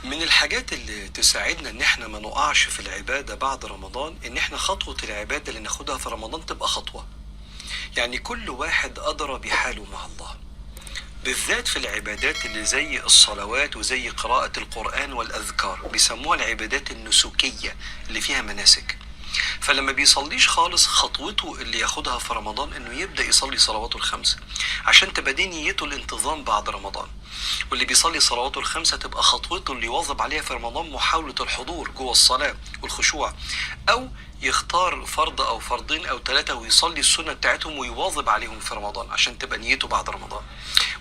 من الحاجات اللي تساعدنا ان احنا ما نقعش في العبادة بعد رمضان ان احنا خطوة العبادة اللي ناخدها في رمضان تبقى خطوة. يعني كل واحد أدرى بحاله مع الله، بالذات في العبادات اللي زي الصلوات وزي قراءة القرآن والأذكار، بيسموها العبادات النسكية اللي فيها مناسك. فلما بيصليش خالص، خطوته اللي ياخدها في رمضان انه يبدأ يصلي صلواته الخمسة عشان تبقى دي نيته الانتظام بعد رمضان. واللي بيصلي صلواته الخمسة تبقى خطوته اللي يواظب عليها في رمضان محاولة الحضور جوه الصلاة والخشوع، او يختار فرض او فرضين او ثلاثة ويصلي السنة بتاعتهم ويواظب عليهم في رمضان عشان تبقى نيته بعد رمضان.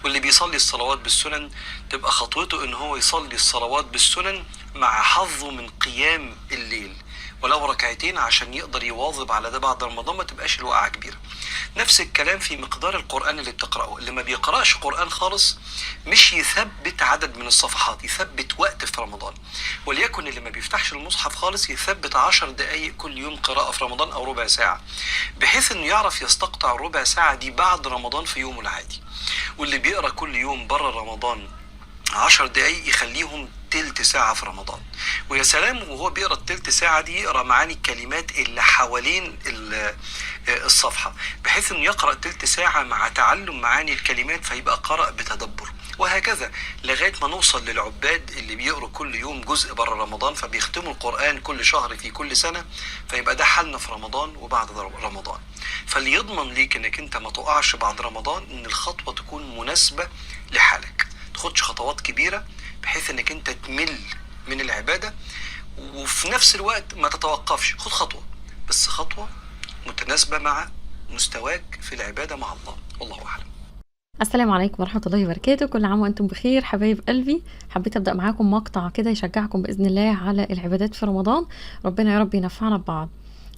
واللي بيصلي الصلوات بالسنن تبقى خطوته ان هو يصلي الصلوات بالسنن مع حظه من قيام الليل ولو ركعتين عشان يقدر يواظب على ده بعد رمضان، ما تبقاش الوقعة كبيرة. نفس الكلام في مقدار القرآن اللي بتقرأه. اللي ما بيقرأش قرآن خالص مش يثبت عدد من الصفحات، يثبت وقت في رمضان. وليكن اللي ما بيفتحش المصحف خالص يثبت 10 دقايق كل يوم قراءة في رمضان أو ربع ساعة، بحيث انه يعرف يستقطع الربع ساعة دي بعد رمضان في يومه العادي. واللي بيقرأ كل يوم بره رمضان 10 دقايق يخليهم تلت ساعة في رمضان. ويا سلام وهو بيقرأ التلت ساعة دي يقرأ معاني الكلمات اللي حوالين الصفحة، بحيث انه يقرأ تلت ساعة مع تعلم معاني الكلمات، فيبقى قرأ بتدبر. وهكذا لغاية ما نوصل للعباد اللي بيقروا كل يوم جزء بره رمضان فبيختموا القرآن كل شهر في كل سنة، فيبقى ده حالنا في رمضان وبعد رمضان. فاللي يضمن ليك انك انت ما تقعش بعد رمضان ان الخطوة تكون مناسبة لحالك، تاخدش خطوات كبيرة بحيث انك انت تمل من العبادة، وفي نفس الوقت ما تتوقفش. خد خطوة، بس خطوة متناسبة مع مستواك في العبادة مع الله. والله أعلم. السلام عليكم ورحمة الله وبركاته. كل عام وانتم بخير حبايب قلبي. حبيت ابدأ معاكم مقطع كده يشجعكم بإذن الله على العبادات في رمضان. ربنا يا رب ينفعنا ببعض.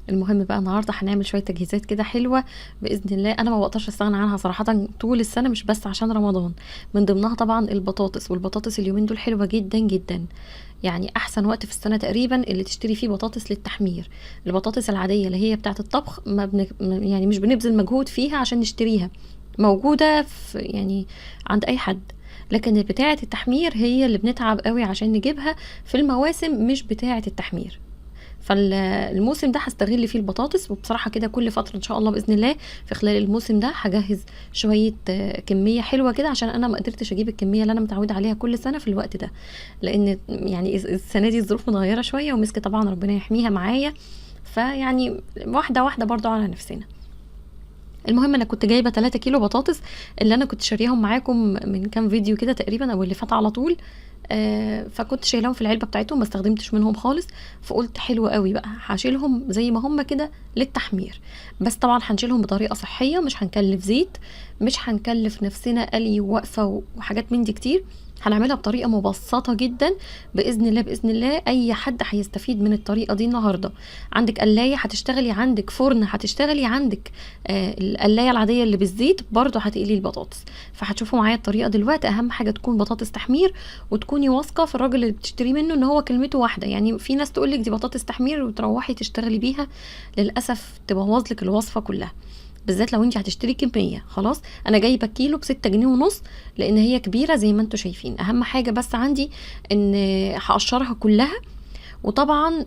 المهم بقى النهارده هنعمل شويه تجهيزات كده حلوه باذن الله، انا ما بقدرش استغنى عنها صراحه طول السنه، مش بس عشان رمضان. من ضمنها طبعا البطاطس، والبطاطس اليومين دول حلوه جدا جدا. يعني احسن وقت في السنه تقريبا اللي تشتري فيه بطاطس للتحمير. البطاطس العاديه اللي هي بتاعه الطبخ يعني مش بنبذل مجهود فيها عشان نشتريها، موجوده في يعني عند اي حد. لكن بتاعه التحمير هي اللي بنتعب قوي عشان نجيبها في المواسم مش بتاعه التحمير. فالموسم ده هستغل فيه البطاطس، وبصراحه كده كل فتره ان شاء الله باذن الله في خلال الموسم ده هجهز شويه كميه حلوه كده، عشان انا ما قدرتش اجيب الكميه اللي انا متعوده عليها كل سنه في الوقت ده، لان يعني السنه دي الظروف متغيره شويه، ومسك طبعا ربنا يحميها معايا، فيعني واحده واحده برضو على نفسنا. المهم انا كنت جايبه 3 كيلو بطاطس اللي انا كنت شاريهم معاكم من كام فيديو كده تقريبا او اللي فات على طول. فكنت شايلاهم في العلبه بتاعتهم، ما استخدمتش منهم خالص. فقلت حلو قوي بقى هشيلهم زي ما هم كده للتحمير، بس طبعا هنشيلهم بطريقه صحيه، مش هنكلف زيت، مش هنكلف نفسنا قلي ووقفه وحاجات من دي كتير. هنعملها بطريقه مبسطه جدا باذن الله. باذن الله اي حد هيستفيد من الطريقه دي النهارده. عندك قلايه هتشتغلي، عندك فرن هتشتغلي، عندك القلايه العاديه اللي بالزيت برضو هتقلي البطاطس. فهتشوفوا معايا الطريقه دلوقتي. اهم حاجه تكون بطاطس تحمير، وتكوني واثقه في الراجل اللي بتشتري منه ان هو كلمته واحده. يعني في ناس تقولك دي بطاطس تحمير وتروحي تشتغلي بيها، للاسف تبوظ لك الوصفه كلها، بالذات لو انت هتشتري كميه. خلاص انا جايبه كيلو ب6 جنيه ونص لان هي كبيره زي ما انتم شايفين. اهم حاجه بس عندي ان هقشرها كلها، وطبعا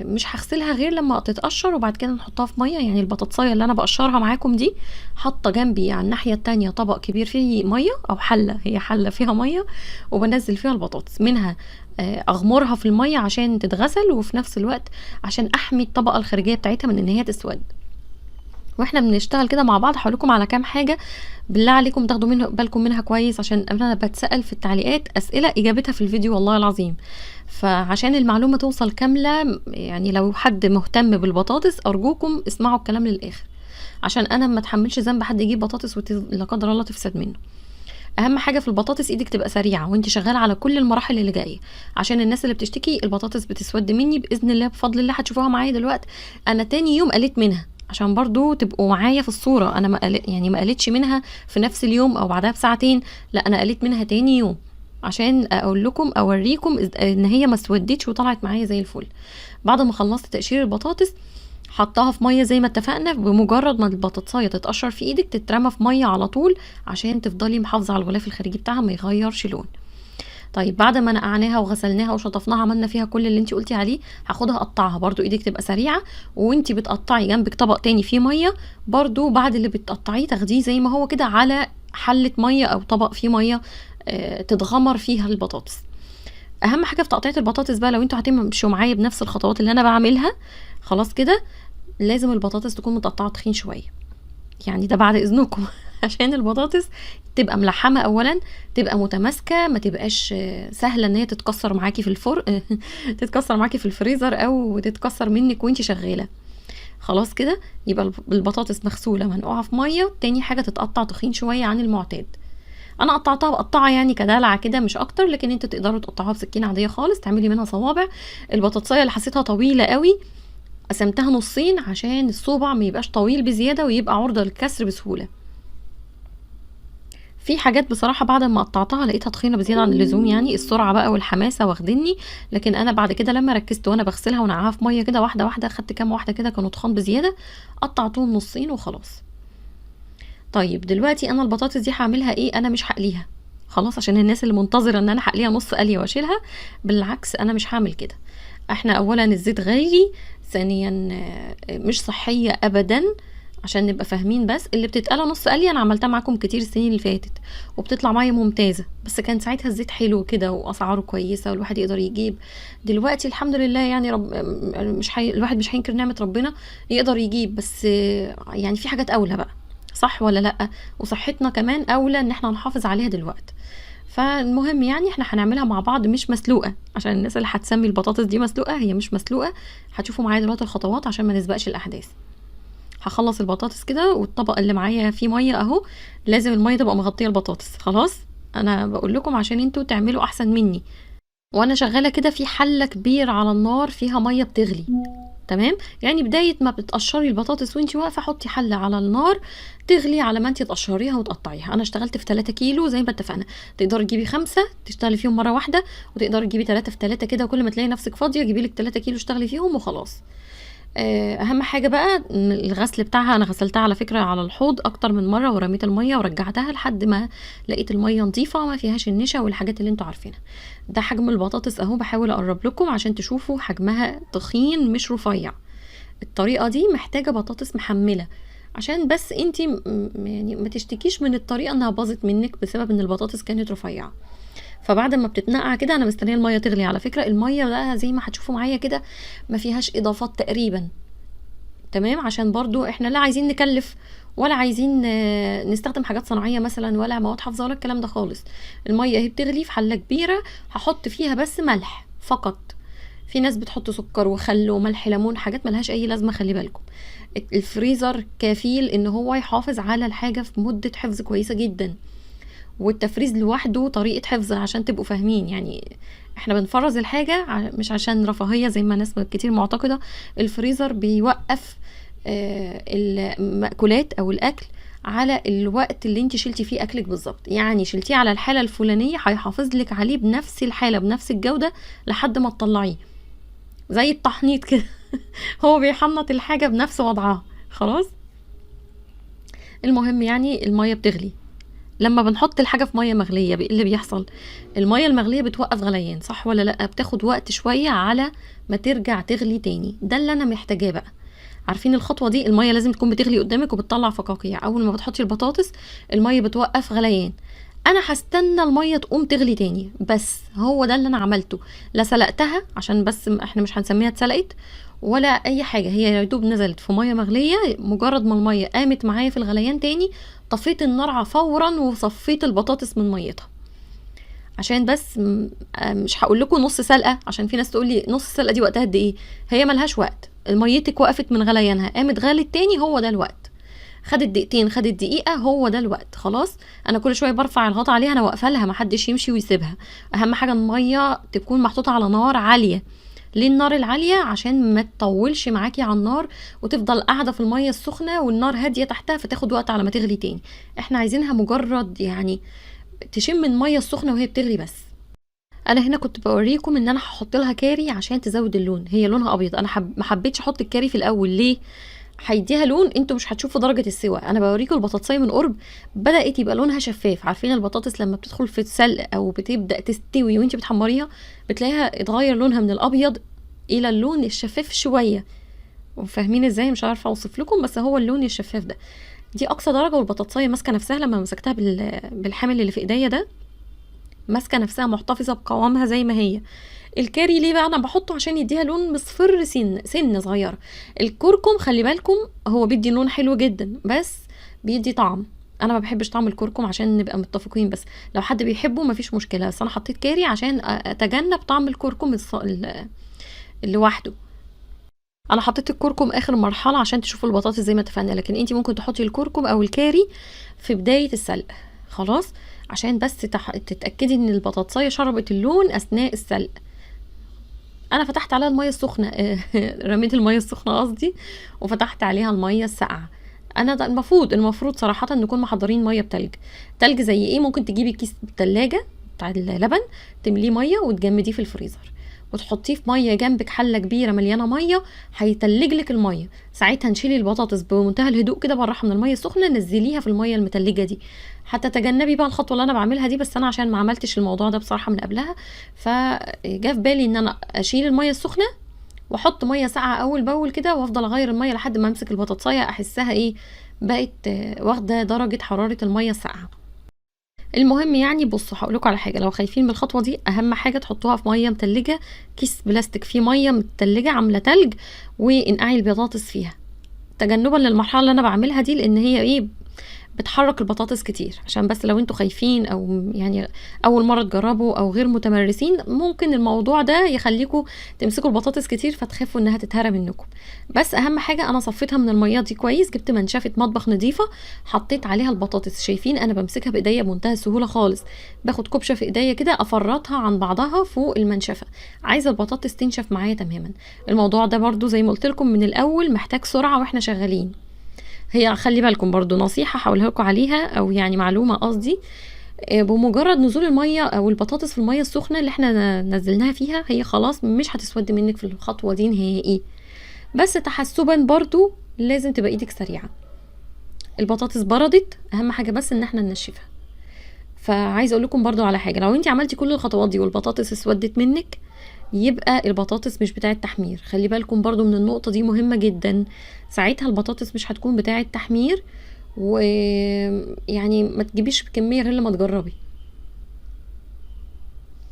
مش هغسلها غير لما تتقشر وبعد كده نحطها في ميه. يعني البطاطسايه اللي انا بقشرها معاكم دي حاطه جنبي على الناحيه التانية طبق كبير فيه ميه، او حله، هي حله فيها ميه، وبنزل فيها البطاطس منها. اغمرها في الميه عشان تتغسل، وفي نفس الوقت عشان احمي الطبقه الخارجيه بتاعتها من ان هي تسود. واحنا بنشتغل كده مع بعض هقول لكم على كام حاجه بالله عليكم تاخدوا بالكم منها كويس، عشان انا بتسال في التعليقات اسئله اجابتها في الفيديو والله العظيم. فعشان المعلومه توصل كامله، يعني لو حد مهتم بالبطاطس ارجوكم اسمعوا الكلام للاخر، عشان انا ما اتحملش ذنب حد يجيب بطاطس لا قدر الله تفسد منه. اهم حاجه في البطاطس ايدك تبقى سريعه وانت شغاله على كل المراحل اللي جايه، عشان الناس اللي بتشتكي البطاطس بتسود مني باذن الله بفضل الله هتشوفوها معايا دلوقتي. انا تاني يوم قلت منها عشان برضو تبقوا معايا في الصوره. انا ما قلتش منها في نفس اليوم او بعدها بساعتين، لا انا قلت منها تاني يوم عشان اقول لكم اوريكم ان هي ما سودتش وطلعت معايا زي الفل. بعد ما خلصت تقشير البطاطس حطها في ميه زي ما اتفقنا. بمجرد ما البطاطسايه تتقشر في ايدك تترمى في ميه على طول، عشان تفضلي محافظه على الغلاف الخارجي بتاعها ما يغيرش لون. طيب بعد ما نقعناها وغسلناها وشطفناها عملنا فيها كل اللي انت قلتي عليه، هاخدها اقطعها. برضو ايدك تبقى سريعه، وانت بتقطعي جنبك طبق تاني فيه ميه، برضو بعد اللي بتقطعيه تاخديه زي ما هو كده على حله ميه او طبق فيه ميه تتغمر فيها البطاطس. اهم حاجه في تقطيع البطاطس بقى، لو انتوا هتمشوا معايا بنفس الخطوات اللي انا بعملها خلاص كده، لازم البطاطس تكون متقطعه تخين شويه، يعني ده بعد اذنكم عشان البطاطس تبقى ملحمه اولا، تبقى متماسكه، ما تبقاش سهله ان هي تتكسر معاكي في الفرن تتكسر معاكي في الفريزر او تتكسر منك وانتي شغاله. خلاص كده يبقى البطاطس مغسوله منقوعه في ميه. تاني حاجه تتقطع تخين شويه عن المعتاد. انا قطعتها بقطعه يعني كدلعه كده مش اكتر، لكن انتوا تقدروا تقطعوها بسكينه عاديه خالص، تعملي منها صوابع. البطاطسيه اللي حسيتها طويله قوي قسمتها نصين عشان الصوبع ما يبقاش طويل بزياده ويبقى عرضه للكسر بسهوله. في حاجات بصراحه بعد ما قطعتها لقيتها تخينه بزياده عن اللزوم، يعني السرعه بقى والحماسه واخدني، لكن انا بعد كده لما ركزت وانا بغسلها ونقعها في ميه كده واحده واحده، خدت كام واحده كده كانوا تخان بزياده، قطعتهم نصين وخلاص. طيب دلوقتي انا البطاطس دي هعملها ايه؟ انا مش هقليها خلاص، عشان الناس اللي منتظره ان انا هقليها نص قليه واشيلها، بالعكس انا مش هعمل كده. احنا اولا الزيت غالي، ثانيا مش صحيه ابدا، عشان نبقى فاهمين. بس اللي بتتقلى نص قليه انا عملتها معاكم كتير السنين اللي فاتت وبتطلع معايا ممتازه، بس كان ساعتها الزيت حلو كده واسعاره كويسه والواحد يقدر يجيب. دلوقتي الحمد لله يعني الواحد مش هينكر نعمه ربنا، يقدر يجيب، بس يعني في حاجات اولى بقى، صح ولا لا؟ وصحتنا كمان اولى ان احنا نحافظ عليها دلوقتي. فالمهم يعني احنا هنعملها مع بعض مش مسلوقه، عشان الناس اللي هتسمي البطاطس دي مسلوقه، هي مش مسلوقه. هتشوفوا معايا دلوقتي الخطوات عشان ما نسبقش الاحداث. هخلص البطاطس كده والطبق اللي معايا فيه ميه اهو، لازم الميه تبقى مغطيه البطاطس. خلاص انا بقول لكم عشان انتوا تعملوا احسن مني. وانا شغاله كده في حله كبير على النار فيها ميه بتغلي، تمام؟ يعني بدايه ما بتقشري البطاطس وانتي واقفه حطي حله على النار تغلي على ما انتي تقشريها وتقطعيها. انا اشتغلت في 3 كيلو زي ما اتفقنا، تقدري تجيبي 5 تشتغلي فيهم مره واحده، وتقدري تجيبي 3 في 3 كده، وكل ما تلاقي نفسك فاضيه جيبي لك 3 كيلو اشتغلي فيهم وخلاص. اهم حاجه بقى الغسل بتاعها. انا غسلتها على فكره على الحوض اكتر من مره، ورميت الميه ورجعتها لحد ما لقيت الميه نظيفه ما فيهاش النشا والحاجات اللي انتوا عارفينها. ده حجم البطاطس اهو، بحاول اقرب لكم عشان تشوفوا حجمها تخين مش رفيع. الطريقه دي محتاجه بطاطس محمله، عشان بس انتي يعني ما تشتكيش من الطريقه انها باظت منك بسبب ان البطاطس كانت رفيعه. فبعد ما بتتنقع كده انا مستنيه الميه تغلي. على فكره الميه بقى زي ما هتشوفوا معايا كده ما فيهاش اضافات تقريبا، تمام؟ عشان برضو احنا لا عايزين نكلف ولا عايزين نستخدم حاجات صناعيه مثلا ولا مواد حافظه ولا الكلام ده خالص. الميه اهي بتغلي في حله كبيره، هحط فيها بس ملح فقط. في ناس بتحط سكر وخل وملح ليمون، حاجات ملهاش اي لازمه، خلي بالكم. الفريزر كفيل ان هو يحافظ على الحاجه في مده حفظ كويسه جدا، والتفريز لوحده طريقه حفظ عشان تبقوا فاهمين. يعني احنا بنفرز الحاجه مش عشان رفاهيه زي ما ناس كتير معتقده. الفريزر بيوقف المأكولات او الاكل على الوقت اللي انت شلتي فيه اكلك بالظبط، يعني شلتيه على الحاله الفلانيه هيحافظ لك عليه بنفس الحاله بنفس الجوده لحد ما تطلعيه، زي التحنيط كده هو بيحنط الحاجه بنفس وضعها. خلاص المهم يعني الميه بتغلي. لما بنحط الحاجه في ميه مغليه ايه اللي بيحصل؟ الميه المغليه بتوقف غليان، صح ولا لا؟ بتاخد وقت شويه على ما ترجع تغلي تاني. ده اللي انا محتاجاه بقى. عارفين الخطوه دي؟ الميه لازم تكون بتغلي قدامك وبتطلع فقاقيع. اول ما بتحطي البطاطس الميه بتوقف غليان، انا هستنى الميه تقوم تغلي تاني. بس هو ده اللي انا عملته. لا سلقتها عشان بس احنا مش هنسميها اتسلقت ولا اي حاجه، هي يا دوب نزلت في ميه مغليه. مجرد ما الميه قامت معايا في الغليان تاني طفيت النار فورا وصفيت البطاطس من ميتها. عشان بس مش هقول لكم نص سلقه، عشان في ناس تقول لي نص سلقه دي وقتها قد ايه؟ هي ملهاش وقت. ميتك وقفت من غليانها قامت غلت تاني، هو ده الوقت. خدت دقيقتين خدت دقيقه، هو ده الوقت. خلاص انا كل شويه برفع الغطا عليها، انا واقفه لها، محدش يمشي ويسيبها. اهم حاجه الميه تكون محطوطه على نار عاليه. ليه النار العاليه؟ عشان ما تطولش معاكي على النار وتفضل قاعده في الميه السخنه والنار هاديه تحتها فتاخد وقت على ما تغلي تاني. احنا عايزينها مجرد يعني تشم الميه السخنه وهي بتغلي بس. انا هنا كنت بوريكم ان انا هحط لها كاري عشان تزود اللون، هي لونها ابيض. انا ما حبيتش احط الكاري في الاول. ليه؟ هيديها لون، انتوا مش هتشوفوا درجه السوا. انا بوريكم البطاطسيه من قرب بدات يبقى لونها شفاف. عارفين البطاطس لما بتدخل في السلق او بتبدا تستوي وانت بتحمريها بتلاقيها اتغير لونها من الابيض الى اللون الشفاف شويه، وفاهمين ازاي؟ مش عارفه اوصف لكم، بس هو اللون الشفاف ده دي اقصى درجه. والبطاطسيه ماسكه نفسها لما مسكتها بالحامل اللي في ايديا ده، ماسكه نفسها محتفظه بقوامها زي ما هي. الكاري ليه بقى انا بحطه؟ عشان يديها لون مصفر سن صغيره. الكركم خلي بالكم هو بيدي لون حلو جدا بس بيدي طعم. انا ما بحبش طعم الكركم عشان نبقى متفقين، بس لو حد بيحبه مفيش مشكله، بس انا حطيت كاري عشان اتجنب طعم الكركم لوحده. انا حطيت الكركم اخر مرحله عشان تشوفوا البطاطس زي ما اتفقنا، لكن انتي ممكن تحطي الكركم او الكاري في بدايه السلق خلاص، عشان بس تتاكدي ان البطاطسيه شربت اللون اثناء السلق. انا فتحت عليها الميه السخنه رميت الميه السخنه قصدي، وفتحت عليها الميه الساقعه. انا ده المفروض صراحه نكون محضرين ميه تلج زي ايه؟ ممكن تجيبي كيس التلاجة بتاع اللبن تمليه ميه وتجمديه في الفريزر وتحطيه في ميه جنبك، حله كبيره مليانه ميه هيتلج لك الميه. ساعتها نشيلي البطاطس بمنتهى الهدوء كده بالراحه من الميه السخنه، نزليها في الميه المتلجه دي. حتى تجنبي بقى الخطوه اللي انا بعملها دي، بس انا عشان ما عملتش الموضوع ده بصراحه من قبلها، فجاء في بالي ان انا اشيل الميه السخنه واحط ميه ساقعه اول باول كده، وافضل اغير الميه لحد ما امسك البطاطسيه احسها ايه بقت واخده درجه حراره الميه الساقعه. المهم يعني بصوا هقول لكم على حاجه، لو خايفين من الخطوه دي اهم حاجه تحطوها في ميه متلجه، كيس بلاستيك فيه ميه متلجه عامله تلج، وانقعي البطاطس فيها تجنبا للمرحله اللي انا بعملها دي، لان هي ايه بتحرك البطاطس كتير. عشان بس لو انتوا خايفين او يعني اول مره تجربوا او غير متمرسين، ممكن الموضوع ده يخليكم تمسكوا البطاطس كتير فتخافوا انها تتهرى منكم. بس اهم حاجه انا صفيتها من الميه دي كويس، جبت منشفه مطبخ نظيفه حطيت عليها البطاطس. شايفين انا بمسكها بايديا بمنتهى السهوله خالص، باخد كبشه في ايديا كده افرطها عن بعضها فوق المنشفه. عايزه البطاطس تنشف معايا تماما. الموضوع ده برضو زي ما قلت لكم من الاول محتاج سرعه واحنا شغالين. هي خلي بالكم برضو نصيحة هقولها لكم عليها، او يعني معلومة قصدي، بمجرد نزول المية او البطاطس في المية السخنة اللي احنا نزلناها فيها هي خلاص مش هتسود منك في الخطوة دي نهائي. بس تحسبا برضو لازم تبقى ايدك سريعة. البطاطس بردت، اهم حاجة بس ان احنا ننشفها. فعايزه اقول لكم برضو على حاجة، لو انت عملتي كل الخطوات دي والبطاطس اسودت منك يبقى البطاطس مش بتاعه تحمير. خلي بالكم برضو من النقطة دي مهمة جدا، ساعتها البطاطس مش هتكون بتاعه تحمير، ويعني ما تجيبيش بكمية غير لما تجربي.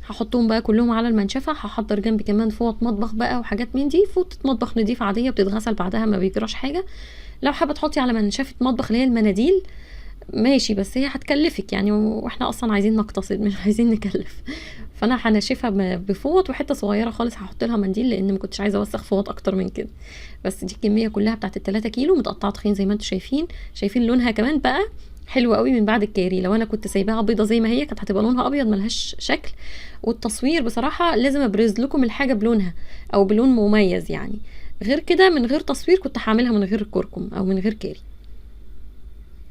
هحطهم بقى كلهم على المنشفة. هحضر جنبي كمان فوط مطبخ بقى وحاجات من دي، فوطة مطبخ نضيفة عادية بتتغسل بعدها ما بيجراش حاجة. لو حابة تحطي على منشفة مطبخ اللي هي المناديل ماشي، بس هي هتكلفك يعني، واحنا اصلا عايزين نقتصد مش عايزين نكلف. فانا هنشفها بفوط وحته صغيره خالص هحط لها منديل، لان ما كنتش عايزه اوسخ فوط اكتر من كده. بس دي الكميه كلها بتاعت ال3 كيلو متقطعه تخين زي ما انتم شايفين لونها كمان بقى حلو قوي من بعد الكاري. لو انا كنت سايباها بيضه زي ما هي كانت هتبقى لونها ابيض ملهاش شكل. والتصوير بصراحه لازم ابرز لكم الحاجه بلونها او بلون مميز يعني، غير كده من غير تصوير كنت هعملها من غير كركم او من غير كاري.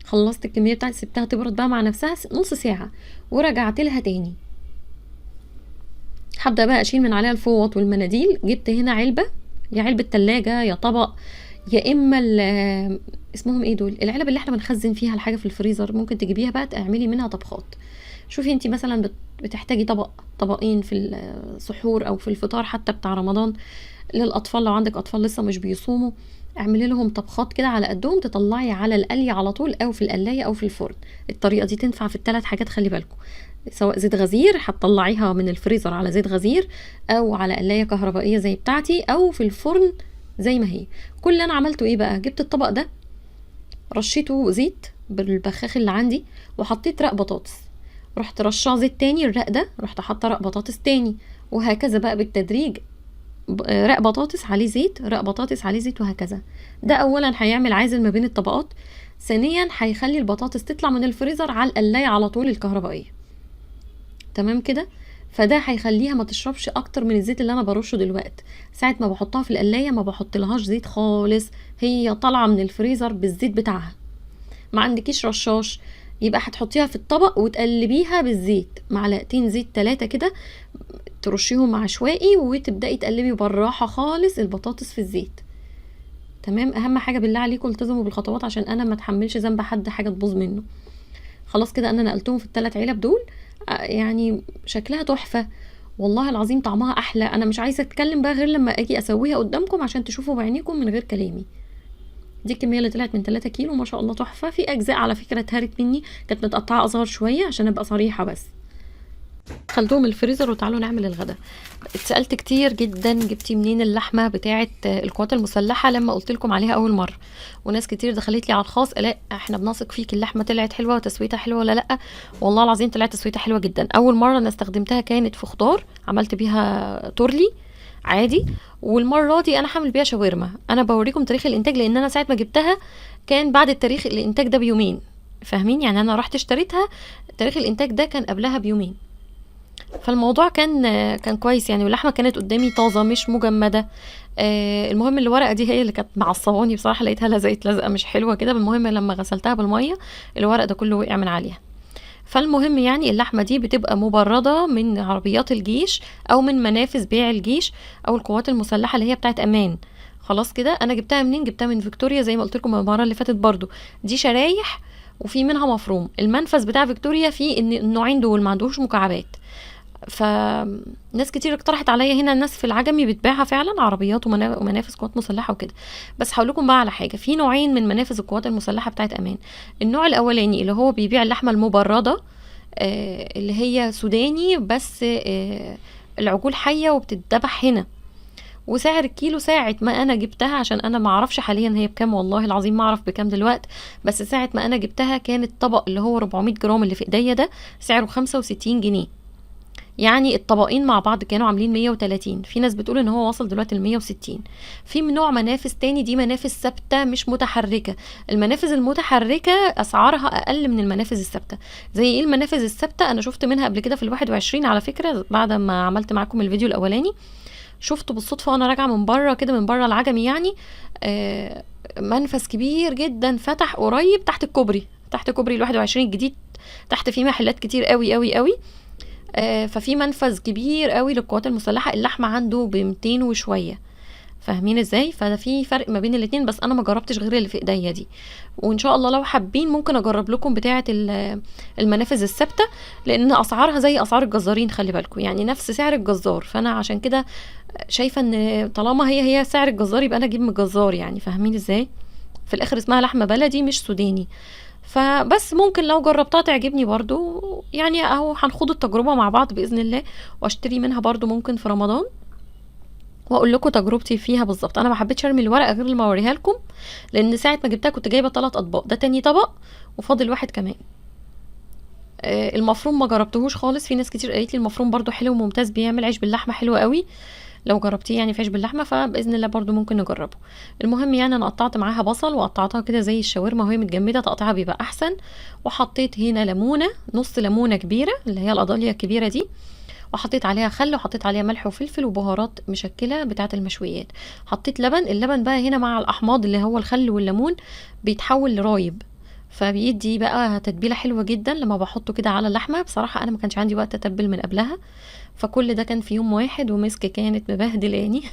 خلصت الكميه بتاعتي سبتها تبرد بقى مع نفسها نص ساعه ورجعت لها تاني. هبدا بقى اشيل من عليها الفوط والمناديل. جبت هنا علبه، يا علبه تلاجة يا طبق، يا اما اسمهم ايه دول، العلب اللي احنا بنخزن فيها الحاجه في الفريزر. ممكن تجيبيها بقى تعملي منها طبخات. شوفي انتي مثلا بتحتاجي طبقين في السحور او في الفطار حتى بتاع رمضان للاطفال، لو عندك اطفال لسه مش بيصوموا اعملي لهم طبخات كده على قدهم، تطلعي على القلي على طول او في القلايه او في الفرن. الطريقه دي تنفع في ال3 حاجات خلي بالكم، سواء زيت غزير هتطلعيها من الفريزر على زيت غزير، او على قلايه كهربائيه زي بتاعتي، او في الفرن زي ما هي. كل اللي انا عملته ايه بقى، جبت الطبق ده رشيته زيت بالبخاخ اللي عندي وحطيت رق بطاطس، رحت رشاه زيت تاني الرق ده، رحت حاطه رق بطاطس تاني، وهكذا بقى بالتدريج. رق بطاطس عليه زيت، رق بطاطس عليه زيت، وهكذا. ده اولا هيعمل عازل ما بين الطبقات، ثانيا هيخلي البطاطس تطلع من الفريزر على القلايه على طول الكهربائيه. تمام كده، فده هيخليها ما تشربش اكتر من الزيت اللي انا برشه دلوقتي. ساعه ما بحطها في القلايه ما بحط لهاش زيت خالص، هي طالعه من الفريزر بالزيت بتاعها. ما عندكيش رشاش يبقى هتحطيها في الطبق وتقلبيها بالزيت، معلقتين زيت 3 كده ترشيهم عشوائي، وتبداي تقلبي بالراحه خالص البطاطس في الزيت. تمام. اهم حاجه بالله عليكم التزموا بالخطوات عشان انا ما اتحملش ذنب حد حاجه تبوظ منه. خلاص كده انا نقلتهم في ال3 علب دول. يعني شكلها تحفه والله العظيم، طعمها احلى. انا مش عايزه اتكلم بقى غير لما اجي اسويها قدامكم عشان تشوفوا بعينيكم من غير كلامي. دي الكميه اللي طلعت من 3 كيلو ما شاء الله تحفه. في اجزاء على فكره اتهرت مني، كانت متقطعه اصغر شويه عشان ابقى صريحه بس. خلتهم الفريزر وتعالوا نعمل الغدا. اتسالت كتير جدا جبتي منين اللحمه بتاعه القوات المسلحه لما قلت لكم عليها اول مره، وناس كتير دخلت لي على الخاص لا احنا بنثق فيك، اللحمه طلعت حلوه وتسويتها حلوه ولا لا؟ والله العظيم طلعت تسويتها حلوه جدا. اول مره انا استخدمتها كانت في خضار، عملت بيها تورلي عادي، والمره دي انا هعمل بيها شاورما. انا بوريكم تاريخ الانتاج لان انا ساعه ما جبتها كان بعد التاريخ الانتاج ده بيومين، فاهمين؟ يعني انا رحت اشتريتها تاريخ الانتاج ده كان قبلها بيومين، فالموضوع كان كويس يعني، واللحمه كانت قدامي طازه مش مجمده. المهم الورقه دي هي اللي كانت معصباني بصراحه، لقيتها لزقت لزقه مش حلوه كده. المهم لما غسلتها بالميه الورق ده كله وقع من عليها. فالمهم يعني اللحمه دي بتبقى مبرده من عربيات الجيش او من منافذ بيع الجيش او القوات المسلحه اللي هي بتاعت امان. خلاص كده انا جبتها منين؟ جبتها من فيكتوريا زي ما قلت لكم المره اللي فاتت برضو. دي شرايح وفي منها مفروم. المنفذ بتاع فيكتوريا فيه ان النوعين دول ما عندهوش مكعبات. فناس كتير اقترحت عليا هنا، الناس في العجمي بتبيعها فعلا عربيات ومنافذ قوات مسلحه وكده. بس هقول لكم بقى على حاجه، في نوعين من منافذ القوات المسلحه بتاعت امان. النوع الاولاني اللي هو بيبيع اللحمه المبرده اللي هي سوداني بس العجول حيه وبتتذبح هنا، وسعر الكيلو ساعة ما انا جبتها، عشان انا ما اعرفش حاليا هي بكام، والله العظيم ما اعرف بكام دلوقتي، بس ساعة ما انا جبتها كان الطبق اللي هو 400 جرام اللي في ايديا ده سعره 65 جنيه. يعني الطبقين مع بعض كانوا عاملين 130. في ناس بتقول ان هو وصل دلوقتي ل 160. في نوع منافذ تاني، دي منافذ ثابته مش متحركه. المنافذ المتحركه اسعارها اقل من المنافذ الثابته. زي ايه المنافذ الثابته؟ انا شفت منها قبل كده في ال21 على فكره، بعد ما عملت معاكم الفيديو الاولاني شفته بالصدفه وانا راجعه من بره كده، من بره العجمي يعني. منفذ كبير جدا فتح قريب تحت الكوبري، تحت كوبري ال21 الجديد، تحت فيه محلات كتير قوي قوي قوي. ففي منفذ كبير قوي للقوات المسلحه، اللحمه عنده ب200 وشويه، فاهمين ازاي؟ فده في فرق ما بين الاتنين، بس انا ما جربتش غير اللي في ايديا دي. وان شاء الله لو حابين ممكن اجرب لكم بتاعه المنافذ الثابته، لان اسعارها زي اسعار الجزارين، خلي بالكم يعني نفس سعر الجزار. فانا عشان كده شايفه ان طالما هي سعر الجزار يبقى انا اجيب من الجزار، يعني فاهمين ازاي؟ في الاخر اسمها لحمه بلدي مش سوداني. فبس ممكن لو جربتها تعجبني برضو، يعني اهو هنخوض التجربه مع بعض باذن الله، واشتري منها برضو ممكن في رمضان واقول لكم تجربتي فيها بالظبط. انا ما حبيتش ارمي الورقه غير لما اوريها لكم، لان ساعه ما جبتها كنت جايبه 3 اطباق، ده تاني طبق وفاضل واحد كمان. المفروم ما جربتهوش خالص. في ناس كتير قالت لي المفروم برضو حلو وممتاز، بيعمل عيش باللحمه حلو قوي. لو جربتيه يعني في عيش باللحمه فباذن الله برضو ممكن نجربه. المهم يعني انا قطعت معاها بصل وقطعتها كده زي الشاورما وهي متجمده، تقطيعها بيبقى احسن. وحطيت هنا ليمونه، نص ليمونه كبيره اللي هي القضاليه الكبيره دي، وحطيت عليها خل وحطيت عليها ملح وفلفل وبهارات مشكله بتاعه المشويات. حطيت لبن، اللبن بقى هنا مع الاحماض اللي هو الخل والليمون بيتحول لرايب، فبيدي بقى تتبيله حلوه جدا لما بحطه كده على اللحمه. بصراحه انا ما كانش عندي وقت اتبل من قبلها، فكل ده كان في يوم واحد، ومسك كانت مبهدلاني.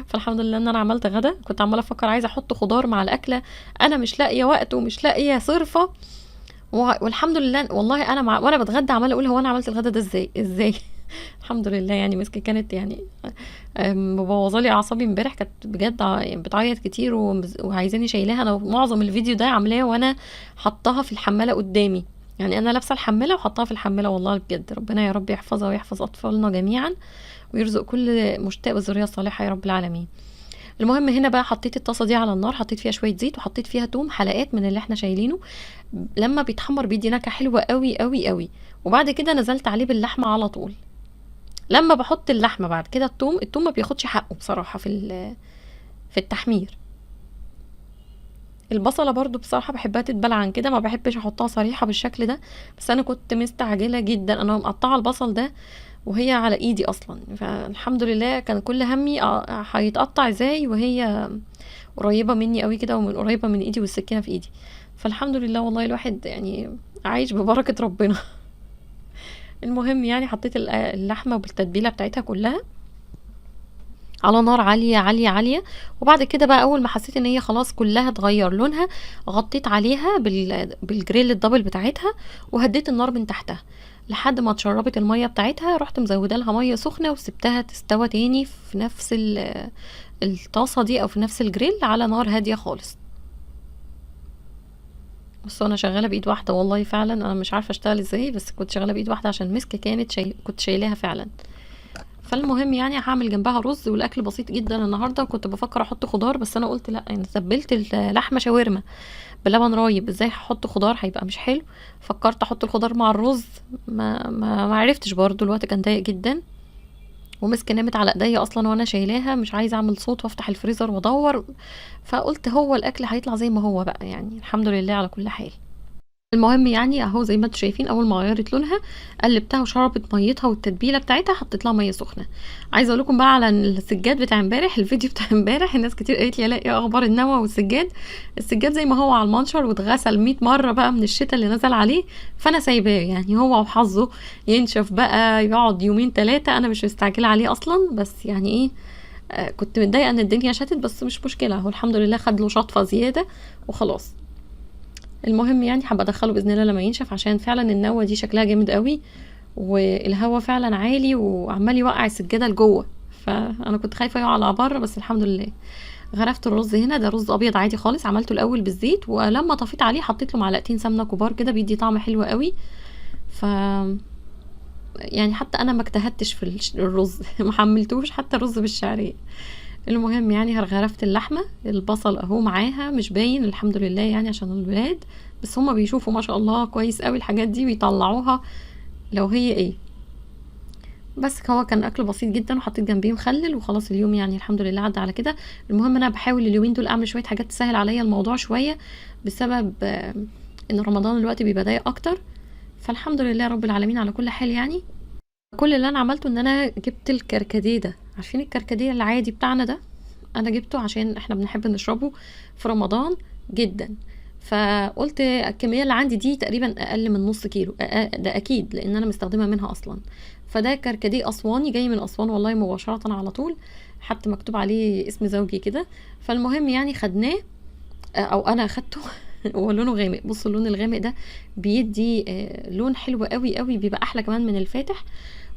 فالحمد لله ان انا عملت غدا. كنت عماله افكر عايزه احط خضار مع الاكله، انا مش لاقيه وقت ومش لاقيه صرفه، والحمد لله والله انا وانا بتغدى عماله اقول هو انا عملت الغدا ده ازاي. الحمد لله يعني مسكي كانت يعني مبوظه لي اعصابي امبارح، كانت بجد بتعيط كتير وعايزاني شايلاها. انا معظم الفيديو ده عاملاه وانا حطاها في الحماله قدامي، يعني انا لابسه الحماله وحطاها في الحماله. والله بجد ربنا يا رب يحفظها ويحفظ اطفالنا جميعا، ويرزق كل مشتاق بالذريه الصالحه يا رب العالمين. المهم هنا بقى حطيت الطاسه دي على النار، حطيت فيها شويه زيت وحطيت فيها توم حلقات من اللي احنا شايلينه. لما بيتحمر بيدي نكهه حلوه قوي قوي قوي. وبعد كده نزلت عليه باللحمه على طول. لما بحط اللحمه بعد كده التوم ما بياخدش حقه بصراحه في التحمير. البصله برضو بصراحه بحبها تتبلع عن كده، ما بحبش احطها صريحه بالشكل ده، بس انا كنت مستعجله جدا. انا مقطعه البصل ده وهي على ايدي اصلا، فالحمد لله كان كل همي هيتقطع ازاي وهي قريبه مني قوي كده، ومن قريبه من ايدي والسكينه في ايدي. فالحمد لله والله الواحد يعني عايش ببركه ربنا. المهم يعني حطيت اللحمه بالتتبيله بتاعتها كلها، على نار عالية عالية عالية. وبعد كده بقى اول ما حسيت ان هي خلاص كلها اتغير لونها، غطيت عليها بالجريل الدبل بتاعتها، وهديت النار من تحتها لحد ما اتشربت المية بتاعتها. رحت مزوده لها مية سخنة وسبتها تستوى تاني في نفس الطاسة دي او في نفس الجريل على نار هادية خالص. بصوا انا شغاله بايد واحده والله فعلا، انا مش عارفه اشتغل ازاي، بس كنت شغاله بايد واحده عشان المسكه كانت كنت شايلاها فعلا. فالمهم يعني هعمل جنبها رز، والاكل بسيط جدا النهارده. وكنت بفكر احط خضار، بس انا قلت لا، انا تبلت اللحمه شاورما بلبن رايب، ازاي هحط خضار؟ هيبقى مش حلو. فكرت احط الخضار مع الرز، ما عرفتش برضو، الوقت كان ضيق جدا، ومسكه نامت على ايديا اصلا وانا شايلاها، مش عايزه اعمل صوت وافتح الفريزر وادور. فقلت هو الاكل هيطلع زي ما هو بقى، يعني الحمد لله على كل حال. المهم يعني اهو زي ما انتم شايفين، اول ما غيرت لونها قلبتها وشربت ميتها والتتبيله بتاعتها، حطيت لها ميه سخنه. عايزه اقول لكم بقى على السجاد بتاع امبارح، الفيديو بتاع امبارح، الناس كتير قالت لي الاقي اخبار النوى والسجاد. السجاد زي ما هو على المنشر، واتغسل 100 مره بقى من الشتاء اللي نزل عليه، فانا سايباه يعني هو وحظه ينشف بقى، يقعد يومين 3. انا مش مستعجله عليه اصلا، بس يعني ايه، كنت متضايقه ان الدنيا شتت، بس مش مشكله، هو الحمد لله خد له شطفه زياده وخلاص. المهم يعني هبقى ادخله باذن الله لما ينشف، عشان فعلا النوة دي شكلها جامد قوي، والهوا فعلا عالي وعمال يوقع السجاده لجوه، فانا كنت خايفه يقع على بره، بس الحمد لله. غرفت الرز هنا، ده رز ابيض عادي خالص، عملته الاول بالزيت، ولما طفيت عليه حطيت له معلقتين سمنه كبار كده، بيدي طعم حلو قوي. ف يعني حتى انا ما اجتهدتش في الرز ما حملتوش حتى الرز بالشعريه. المهم يعني غرفت اللحمه، البصل اهو معاها مش باين الحمد لله، يعني عشان الولاد، بس هما بيشوفوا ما شاء الله كويس قوي الحاجات دي ويطلعوها لو هي ايه. بس هو كان اكل بسيط جدا، وحطيت جنبيه مخلل وخلاص، اليوم يعني الحمد لله عدى على كده. المهم انا بحاول اليومين دول اعمل شويه حاجات تسهل عليا الموضوع شويه، بسبب ان رمضان دلوقتي بيبقى ضيق اكتر. فالحمد لله رب العالمين على كل حال. يعني كل اللي انا عملته ان انا جبت الكركديه ده، عارفين الكركديه العادي بتاعنا ده، انا جبته عشان احنا بنحب نشربه في رمضان جدا. فقلت الكميه اللي عندي دي تقريبا اقل من نص كيلو، ده اكيد لان انا مستخدمه منها اصلا. فده كركديه اسواني جاي من اسوان والله مباشره على طول، حتى مكتوب عليه اسم زوجي كده. فالمهم يعني خدناه، او انا اخدته ولونه غامق. بصوا اللون الغامق ده بيدي لون حلو قوي قوي، بيبقى احلى كمان من الفاتح،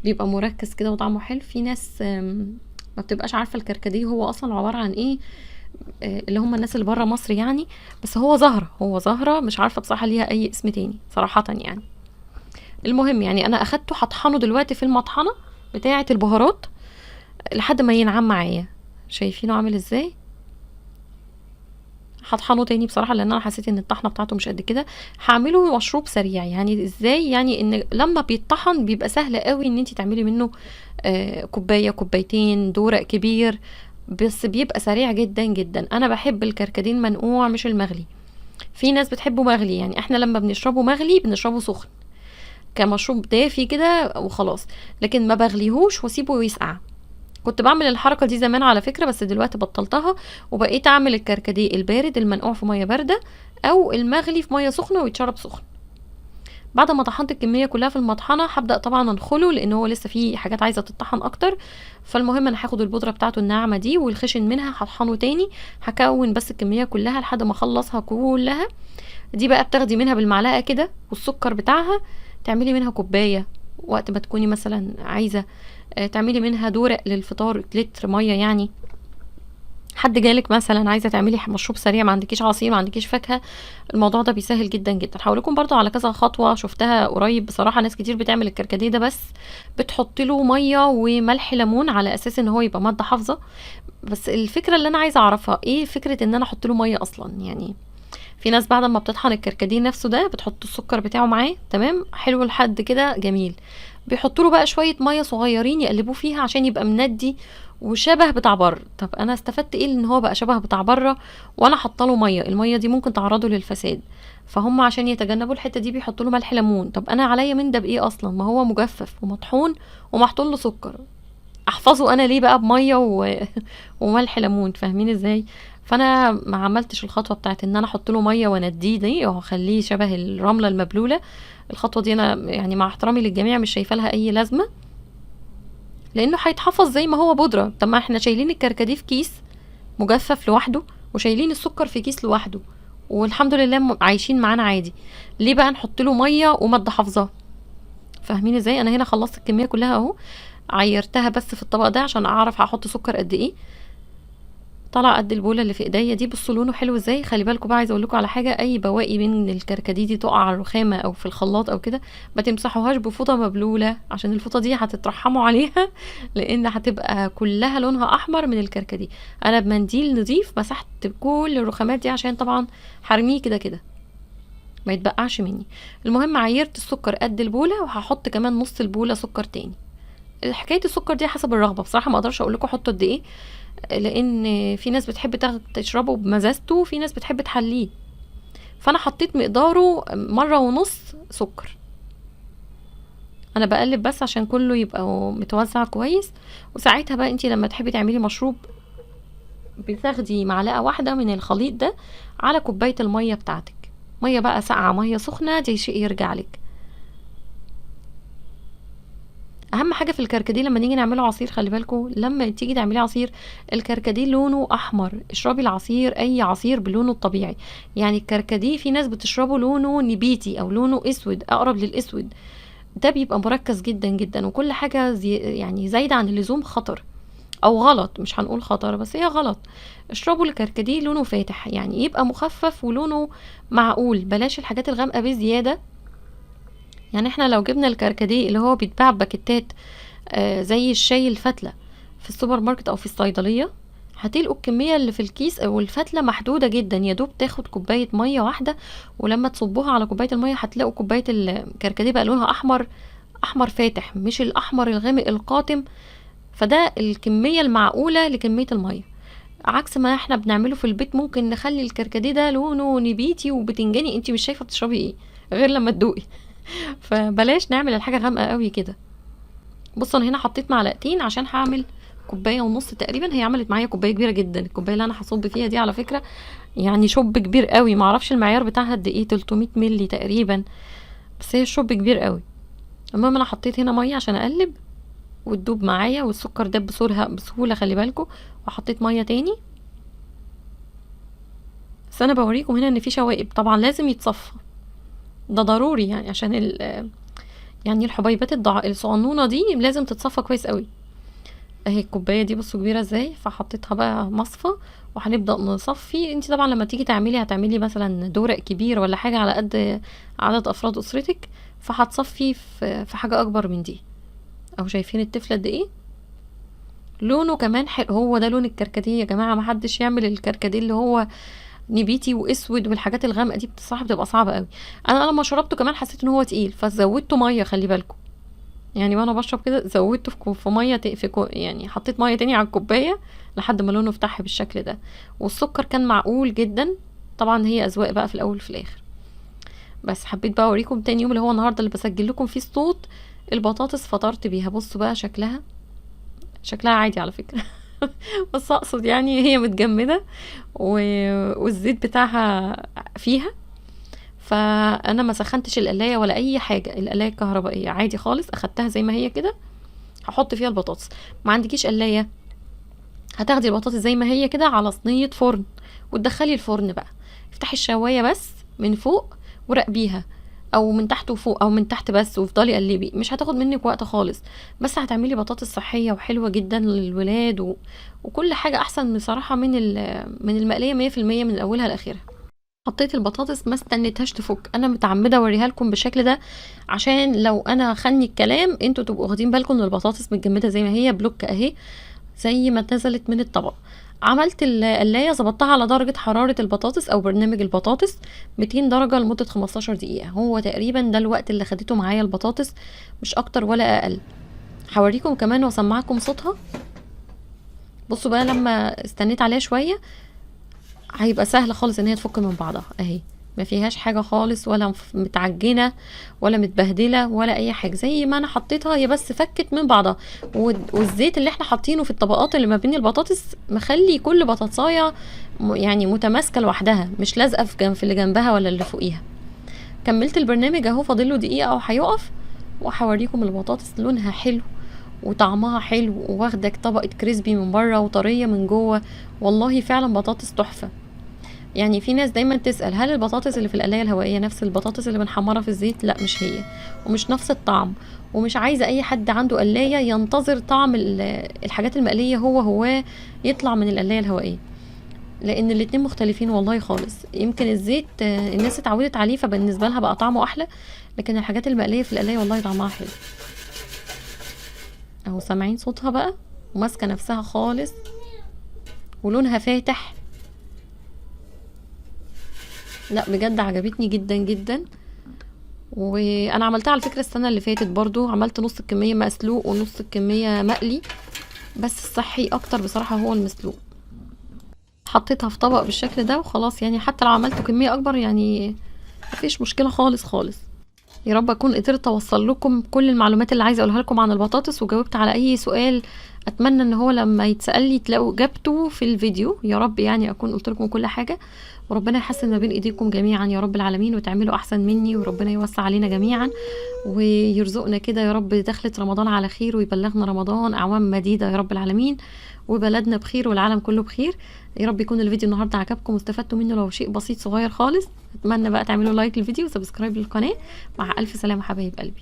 بيبقى مركز كده وطعمه حلو. في ناس ما بتبقاش عارفه الكركديه هو اصلا عباره عن ايه، اللي هم الناس اللي بره مصر يعني، بس هو زهره مش عارفه بصراحه ليها اي اسم تاني صراحه يعني. المهم يعني انا اخدته هطحنه دلوقتي في المطحنه بتاعه البهارات لحد ما ينعم معايا. شايفينه عامل ازاي؟ هطحنه تاني بصراحه لان انا حسيت ان الطحنه بتاعته مش قد كده. هعمله مشروب سريع. يعني ازاي؟ يعني ان لما بيتطحن بيبقى سهل قوي ان انت تعملي منه كوبايه كوبايتين دورق كبير، بس بيبقى سريع جدا جدا. انا بحب الكركديه منقوع مش المغلي. في ناس بتحبه مغلي، يعني احنا لما بنشربه مغلي بنشربه سخن كمشروب دافي كده وخلاص، لكن ما بغليهوش واسيبه يسقع. كنت بعمل الحركة دي زمان على فكرة، بس دلوقتي بطلتها وبقيت اعمل الكركديه البارد المنقوع في مية باردة، او المغلي في مية سخنة ويتشرب سخن. بعد ما طحنت الكمية كلها في المطحنة هبدأ طبعا انخله، لان هو لسه فيه حاجات عايزة تطحن اكتر. فالمهم انا هاخد البودرة بتاعته الناعمة دي والخشن منها هطحنه تاني، هكون بس الكمية كلها لحد ما اخلصها كلها. دي بقى بتاخدي منها بالمعلقة كده، والسكر بتاعها تعملي منها كوباية وقت ما تكوني مثلا عايزة تعملي منها دورق للفطار، لتر مية يعني. حد جالك مثلا عايزه تعملي مشروب سريع، ما عندكيش عصير ما عندكيش فاكهه، الموضوع ده بيسهل جدا جدا. هقول لكم برضو على كذا خطوه شفتها قريب بصراحه، ناس كتير بتعمل الكركديه ده بس بتحط له ميه وملح ليمون على اساس ان هو يبقى ماده حافظه. بس الفكره اللي انا عايزه اعرفها ايه فكره ان انا احط له ميه اصلا؟ يعني في ناس بعد ما بتطحن الكركديه نفسه ده بتحط السكر بتاعه معاه، تمام حلو لحد كده جميل، بيحطوا له بقى شويه ميه صغيرين يقلبوه فيها عشان يبقى مندي وشبه بتاع بره. طب انا استفدت ايه ان هو بقى شبه بتاع بره وانا حاطه له ميه؟ الميه دي ممكن تعرضه للفساد، فهم عشان يتجنبوا الحته دي بيحطوا له ملح ليمون. طب انا عليا من ده بايه اصلا؟ ما هو مجفف ومطحون ومحطوط له سكر، احفظه انا ليه بقى بميه وملح ليمون؟ فاهمين ازاي؟ فانا ما عملتش الخطوه بتاعت ان انا احط له ميه وانديه دي واخليه شبه الرمله المبلوله. الخطوه دي انا يعني مع احترامي للجميع مش شايفه لها اي لازمه، لانه هيتحفظ زي ما هو بودره. طب ما احنا شايلين الكركديه في كيس مجفف لوحده، وشايلين السكر في كيس لوحده، والحمد لله عايشين معانا عادي. ليه بقى نحط له ميه وماده حافظاه؟ فاهمين ازاي؟ انا هنا خلصت الكميه كلها اهو، عيرتها بس في الطبق ده عشان اعرف هحط سكر قد ايه. طلع قد البوله اللي في ايديا دي. بصوا لونه حلو ازاي. خلي بالكم بقى، عايزه اقول لكم على حاجه، اي بواقي من الكركديه دي تقع على الرخامه او في الخلاط او كده، ما تمسحوهاش بفوطه مبلوله، عشان الفوطه دي هتترحموا عليها لان هتبقى كلها لونها احمر من الكركديه. انا بمنديل نظيف مسحت كل الرخامات دي عشان طبعا هرميه كده كده ما يتبقعش مني. المهم عيرت السكر قد البوله، وهحط كمان نص البوله سكر تاني. حكايه السكر دي حسب الرغبه بصراحه، ما اقدرش اقول لكم حطوا قد ايه، لان في ناس بتحب تشربه بمزازته، وفي ناس بتحب تحليه. فانا حطيت مقداره 1.5 سكر. انا بقلب بس عشان كله يبقى متوزع كويس. وساعتها بقى انتي لما تحبي تعملي مشروب بتاخدي معلقه واحده من الخليط ده على كوبايه الميه بتاعتك. ميه بقى ساقعه ميه سخنه دي شيء يرجع لك. اهم حاجه في الكركديه لما نيجي نعمله عصير، خلي بالكم لما تيجي تعملي عصير الكركديه لونه احمر، اشربي العصير اي عصير بلونه الطبيعي. يعني الكركديه في ناس بتشربه لونه نبيتي او لونه اسود اقرب للاسود، ده بيبقى مركز جدا جدا، وكل حاجه يعني زايده عن اللزوم خطر او غلط. مش هنقول خطر بس هي غلط. اشربوا الكركديه لونه فاتح، يعني يبقى مخفف ولونه معقول، بلاش الحاجات الغامقه بزياده. يعني احنا لو جبنا الكركديه اللي هو بيتباع باكيتات زي الشاي الفتلة في السوبر ماركت او في الصيدلية، هتلقوا الكمية اللي في الكيس او الفتلة محدودة جدا، يا دوب تاخد كوباية مية واحدة، ولما تصبوها على كوباية المية هتلاقوا كوباية الكركديه بقى لونها احمر، احمر فاتح مش الاحمر الغامق القاتم. فده الكمية المعقولة لكمية المية، عكس ما احنا بنعمله في البيت. ممكن نخلي الكركديه ده لونه نبيتي وبتنجاني، انتي مش شايفة بتشربي ايه غير لما تدوقي. فبلاش نعمل الحاجة غامقة قوي كده. بصوا انا هنا حطيت معلقتين عشان هعمل كوبايه ونص تقريبا. هي عملت معايا كوبايه كبيره جدا. الكوبايه اللي انا هصب فيها دي على فكره يعني شوب كبير قوي، معرفش المعيار بتاعها قد ايه، 300 مللي تقريبا، بس هي الشوب كبير قوي. المهم انا حطيت هنا ميه عشان اقلب وتدوب معايا، والسكر داب بسهوله خلي بالكم. وحطيت ميه تاني، بس انا بوريكم هنا ان في شوائب طبعا لازم يتصفى، ده ضروري يعني عشان يعني الحبيبات الصغنونه دي لازم تتصفى كويس قوي. اهي الكوبايه دي بصوا كبيره ازاي، فحطيتها بقى مصفى وهنبدا نصفي. انت طبعا لما تيجي هتعملي مثلا دورق كبير ولا حاجه على قد عدد افراد اسرتك، فهتصفي في حاجه اكبر من دي. اهو شايفين التفله قد ايه، لونه كمان حلو. هو ده لون الكركديه يا جماعه، محدش يعمل الكركديه اللي هو نبيتي واسود والحاجات الغامقه دي بصراحه بتبقى صعبه قوي. انا لما شربته كمان حسيت ان هو تقيل، فزودته ميه خلي بالكم. يعني وانا بشرب كده زودته في ميه يعني حطيت ميه تاني على الكوبايه لحد ما لونه فتح بالشكل ده. والسكر كان معقول جدا، طبعا هي اذواق بقى في الاول وفي الاخر. بس حبيت بقى اوريكم تاني يوم اللي هو النهارده اللي بسجل لكم فيه الصوت البطاطس فطرت بيها. بصوا بقى شكلها عادي على فكره بس اقصد يعني هي متجمده والزيت بتاعها فيها. فانا ما سخنتش القلايه ولا اي حاجه، القلايه الكهربائيه عادي خالص، اخدتها زي ما هي كده. هحط فيها البطاطس. ما عندكيش قلايه، هتاخدي البطاطس زي ما هي كده على صينيه فرن وتدخلي الفرن بقى. افتحي الشوايه بس من فوق وراقبيها، او من تحت وفوق، او من تحت بس، وافضلي قلبي. مش هتاخد منك وقت خالص، بس هتعملي بطاطس صحيه وحلوه جدا للولاد وكل حاجه احسن بصراحه من المقليه 100% من اولها لاخرها. حطيت البطاطس ما استنيتهاش تفك، انا متعمده اوريها لكم بالشكل ده عشان لو انا خني الكلام انتوا تبقوا واخدين بالكم ان البطاطس متجمده زي ما هي بلوك اهي زي ما نزلت من الطبق. عملت القلايه ظبطتها على درجه حراره البطاطس او برنامج البطاطس 200 درجه لمده 15 دقيقه. هو تقريبا ده الوقت اللي خدته معايا البطاطس، مش اكتر ولا اقل. هوريكم كمان واسمعكم صوتها. بصوا بقى لما استنيت عليها شويه هيبقى سهل خالص ان هي تفك من بعضها اهي، ما فيهاش حاجه خالص، ولا متعجنه ولا متبهدله ولا اي حاجه، زي ما انا حطيتها هي بس فكت من بعضها. والزيت اللي احنا حاطينه في الطبقات اللي ما بين البطاطس مخلي كل بطاطسايه يعني متماسكه لوحدها، مش لازقه في اللي جنبها ولا اللي فوقيها. كملت البرنامج اهو، فاضله دقيقه او هيقف، وهوريكم البطاطس لونها حلو وطعمها حلو واخدك طبقة كريسبي من بره وطرية من جوه. والله فعلا بطاطس تحفة. يعني في ناس دايما تسأل هل البطاطس اللي في القلاية الهوائية نفس البطاطس اللي بنحمرها في الزيت؟ لا، مش هي، ومش نفس الطعم. ومش عايزة اي حد عنده قلاية ينتظر طعم الحاجات المقلية هو يطلع من القلاية الهوائية، لان الاتنين مختلفين والله خالص. يمكن الزيت الناس اتعودت عليه فبالنسبة لها بقى طعمه احلى، لكن الحاجات المقلية في القلاية والله طعمها حلو. اهو سامعين صوتها بقى وماسكة نفسها خالص ولونها فاتح. لا بجد عجبتني جدا جدا. وانا عملتها على فكرة السنة اللي فاتت برضو، عملت نص الكمية مسلوق ونص الكمية مقلي، بس الصحي اكتر بصراحة هو المسلوق. حطيتها في طبق بالشكل ده وخلاص، يعني حتى لو عملته كمية اكبر يعني مفيش مشكلة خالص خالص. يا رب اكون قدرت اوصل لكم كل المعلومات اللي عايزه اقولها لكم عن البطاطس، وجاوبت على اي سؤال. اتمنى ان هو لما يتسال لي تلاقوا اجابته في الفيديو. يا رب يعني اكون قلت لكم كل حاجه، وربنا يحسن ما بين ايديكم جميعا يا رب العالمين، وتعملوا احسن مني، وربنا يوسع علينا جميعا ويرزقنا كده يا رب دخلة رمضان على خير، ويبلغنا رمضان اعوام مديده يا رب العالمين، وبلدنا بخير والعالم كله بخير. يا رب يكون الفيديو النهارده عجبكم واستفدتوا منه لو شيء بسيط صغير خالص. اتمنى بقى تعملوا لايك للفيديو وسبسكرايب للقناه. مع الف سلامه حبايب قلبي.